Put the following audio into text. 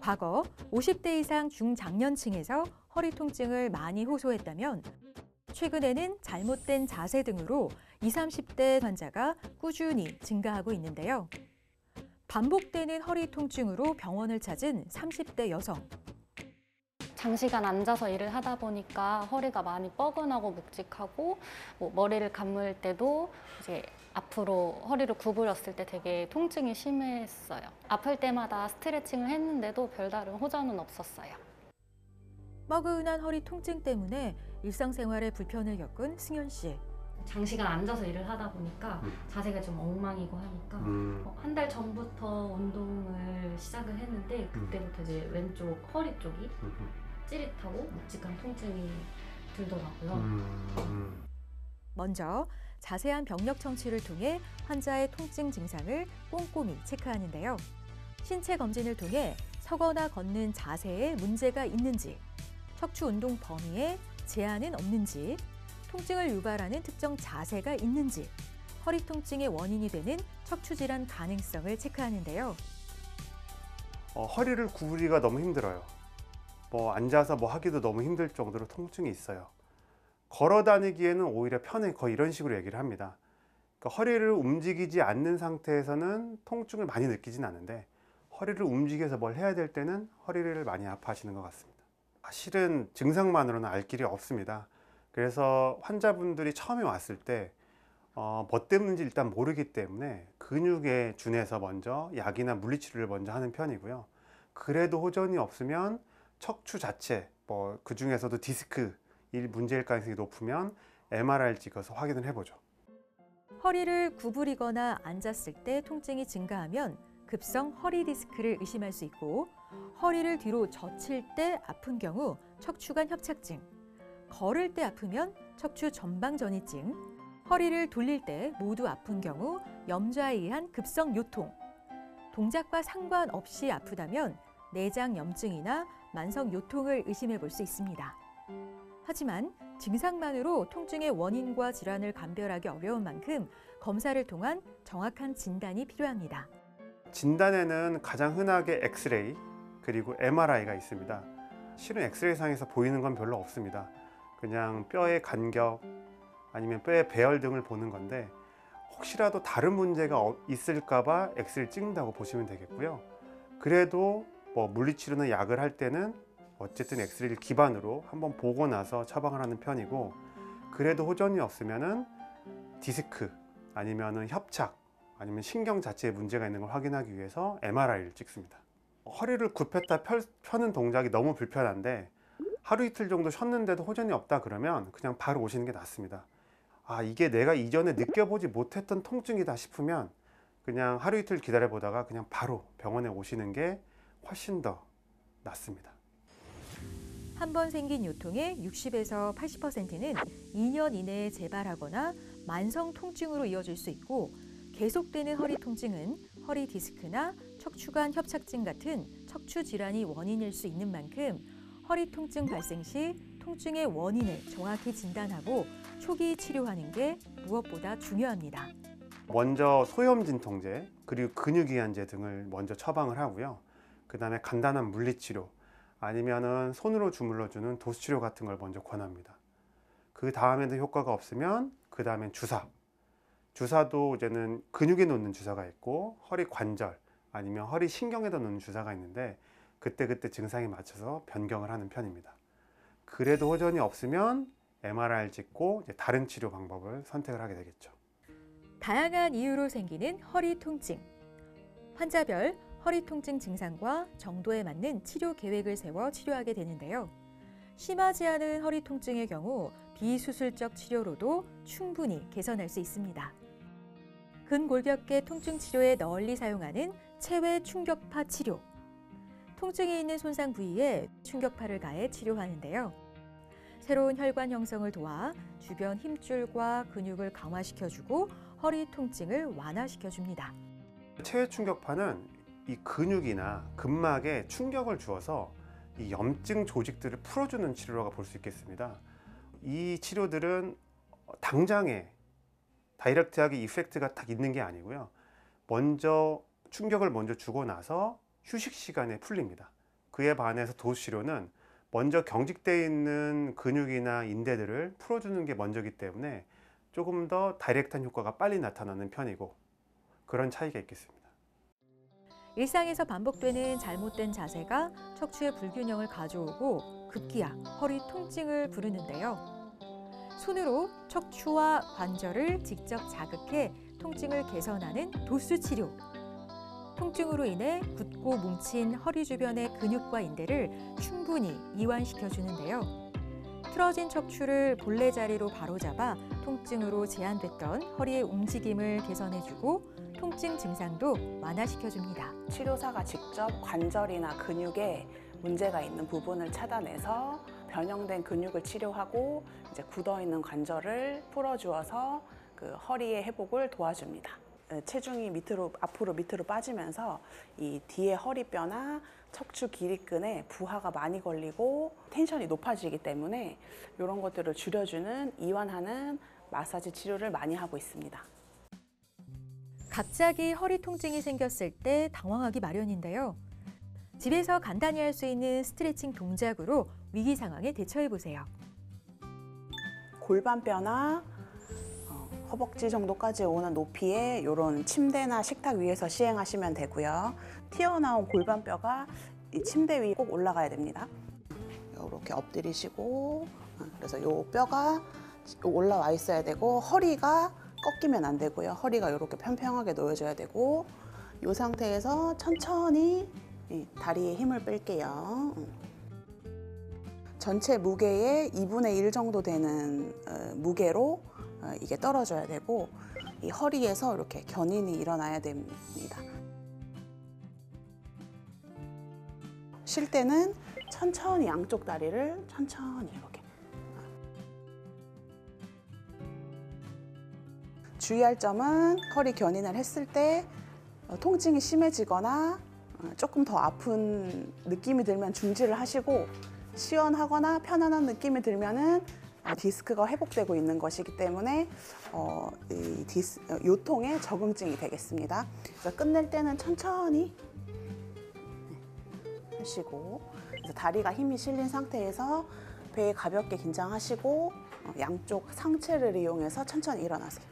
과거 50대 이상 중장년층에서 허리 통증을 많이 호소했다면 최근에는 잘못된 자세 등으로 20, 30대 환자가 꾸준히 증가하고 있는데요. 반복되는 허리 통증으로 병원을 찾은 30대 여성. 장시간 앉아서 일을 하다 보니까 허리가 많이 뻐근하고 묵직하고 머리를 감을 때도 이제 앞으로 허리를 구부렸을 때 되게 통증이 심했어요. 아플 때마다 스트레칭을 했는데도 별다른 호전은 없었어요. 뻐근한 허리 통증 때문에 일상생활에 불편을 겪은 승현 씨. 장시간 앉아서 일을 하다 보니까 자세가 좀 엉망이고 하니까 한 달 전부터 운동을 시작을 했는데 그때부터 이제 왼쪽 허리 쪽이 찌릿하고 묵직한 통증이 들더라고요. 먼저 자세한 병력 청취를 통해 환자의 통증 증상을 꼼꼼히 체크하는데요. 신체 검진을 통해 서거나 걷는 자세에 문제가 있는지, 척추 운동 범위에 제한은 없는지, 통증을 유발하는 특정 자세가 있는지, 허리 통증의 원인이 되는 척추 질환 가능성을 체크하는데요. 허리를 구부리기가 너무 힘들어요. 앉아서 하기도 너무 힘들 정도로 통증이 있어요. 걸어 다니기에는 오히려 편해, 거의 이런 식으로 얘기를 합니다. 그러니까 허리를 움직이지 않는 상태에서는 통증을 많이 느끼진 않는데 허리를 움직여서 뭘 해야 될 때는 허리를 많이 아파하시는 것 같습니다. 실은 증상만으로는 알 길이 없습니다. 그래서 환자분들이 처음에 왔을 때 뭐 때문인지 일단 모르기 때문에 근육에 준해서 먼저 약이나 물리치료를 먼저 하는 편이고요. 그래도 호전이 없으면 척추 자체, 그 중에서도 디스크 일 문제일 가능성이 높으면 MRI를 찍어서 확인을 해보죠. 허리를 구부리거나 앉았을 때 통증이 증가하면 급성 허리 디스크를 의심할 수 있고, 허리를 뒤로 젖힐 때 아픈 경우 척추관 협착증, 걸을 때 아프면 척추 전방전이증, 허리를 돌릴 때 모두 아픈 경우 염좌에 의한 급성 요통, 동작과 상관없이 아프다면 내장 염증이나 만성 요통을 의심해 볼 수 있습니다. 하지만 증상만으로 통증의 원인과 질환을 감별하기 어려운 만큼 검사를 통한 정확한 진단이 필요합니다. 진단에는 가장 흔하게 엑스레이 그리고 MRI가 있습니다. 실은 엑스레이상에서 보이는 건 별로 없습니다. 그냥 뼈의 간격 아니면 뼈의 배열 등을 보는 건데 혹시라도 다른 문제가 있을까 봐 엑스레이를 찍는다고 보시면 되겠고요. 그래도 물리치료나 약을 할 때는 어쨌든 엑스레이를 기반으로 한번 보고 나서 처방을 하는 편이고, 그래도 호전이 없으면은 디스크 아니면은 협착 아니면 신경 자체에 문제가 있는 걸 확인하기 위해서 MRI를 찍습니다. 허리를 굽혔다 펴는 동작이 너무 불편한데 하루 이틀 정도 쉬었는데도 호전이 없다 그러면 그냥 바로 오시는 게 낫습니다. 이게 내가 이전에 느껴보지 못했던 통증이다 싶으면 그냥 하루 이틀 기다려 보다가 그냥 바로 병원에 오시는 게 훨씬 더 낫습니다. 한 번 생긴 요통의 60에서 80%는 2년 이내에 재발하거나 만성 통증으로 이어질 수 있고, 계속되는 허리 통증은 허리 디스크나 척추관 협착증 같은 척추 질환이 원인일 수 있는 만큼 허리 통증 발생 시 통증의 원인을 정확히 진단하고 초기 치료하는 게 무엇보다 중요합니다. 먼저 소염 진통제 그리고 근육이완제 등을 먼저 처방을 하고요. 그 다음에 간단한 물리치료 아니면은 손으로 주물러주는 도수치료 같은 걸 먼저 권합니다. 그 다음에도 효과가 없으면 그 다음엔 주사도 이제는 근육에 놓는 주사가 있고 허리 관절 아니면 허리 신경에다 놓는 주사가 있는데 그때 증상에 맞춰서 변경을 하는 편입니다. 그래도 호전이 없으면 MRI를 찍고 이제 다른 치료 방법을 선택을 하게 되겠죠. 다양한 이유로 생기는 허리 통증. 환자별 허리 통증 증상과 정도에 맞는 치료 계획을 세워 치료하게 되는데요. 심하지 않은 허리 통증의 경우 비수술적 치료로도 충분히 개선할 수 있습니다. 근골격계 통증 치료에 널리 사용하는 체외 충격파 치료. 통증이 있는 손상 부위에 충격파를 가해 치료하는데요. 새로운 혈관 형성을 도와 주변 힘줄과 근육을 강화시켜주고 허리 통증을 완화시켜줍니다. 체외 충격파는 이 근육이나 근막에 충격을 주어서 이 염증 조직들을 풀어주는 치료라고 볼 수 있겠습니다. 이 치료들은 당장에 다이렉트하게 이펙트가 딱 있는 게 아니고요. 충격을 먼저 주고 나서 휴식 시간에 풀립니다. 그에 반해서 도수치료는 먼저 경직되어 있는 근육이나 인대들을 풀어주는 게 먼저이기 때문에 조금 더 다이렉트한 효과가 빨리 나타나는 편이고 그런 차이가 있겠습니다. 일상에서 반복되는 잘못된 자세가 척추의 불균형을 가져오고 급기야 허리 통증을 부르는데요. 손으로 척추와 관절을 직접 자극해 통증을 개선하는 도수 치료. 통증으로 인해 굳고 뭉친 허리 주변의 근육과 인대를 충분히 이완시켜 주는데요. 틀어진 척추를 본래 자리로 바로잡아 통증으로 제한됐던 허리의 움직임을 개선해주고 통증 증상도 완화시켜줍니다. 치료사가 직접 관절이나 근육에 문제가 있는 부분을 차단해서 변형된 근육을 치료하고 이제 굳어있는 관절을 풀어주어서 그 허리의 회복을 도와줍니다. 체중이 앞으로 밑으로 빠지면서 이 뒤에 허리뼈나 척추 길이끈에 부하가 많이 걸리고 텐션이 높아지기 때문에 이런 것들을 줄여주는 이완하는 마사지 치료를 많이 하고 있습니다. 갑자기 허리 통증이 생겼을 때 당황하기 마련인데요. 집에서 간단히 할 수 있는 스트레칭 동작으로 위기 상황에 대처해 보세요. 골반뼈나 허벅지 정도까지 오는 높이의 이런 침대나 식탁 위에서 시행하시면 되고요. 튀어나온 골반뼈가 이 침대 위에 꼭 올라가야 됩니다. 이렇게 엎드리시고 그래서 이 뼈가 올라와 있어야 되고 허리가 꺾이면 안 되고요. 허리가 이렇게 평평하게 놓여져야 되고 이 상태에서 천천히 다리에 힘을 뺄게요. 전체 무게의 2분의 1 정도 되는 무게로 이게 떨어져야 되고 이 허리에서 이렇게 견인이 일어나야 됩니다. 쉴 때는 천천히 양쪽 다리를 천천히 이렇게. 주의할 점은 허리 견인을 했을 때 통증이 심해지거나 조금 더 아픈 느낌이 들면 중지를 하시고 시원하거나 편안한 느낌이 들면은 디스크가 회복되고 있는 것이기 때문에 요통에 적응증이 되겠습니다. 그래서 끝낼 때는 천천히 하시고 그래서 다리가 힘이 실린 상태에서 배 가볍게 긴장하시고 양쪽 상체를 이용해서 천천히 일어나세요.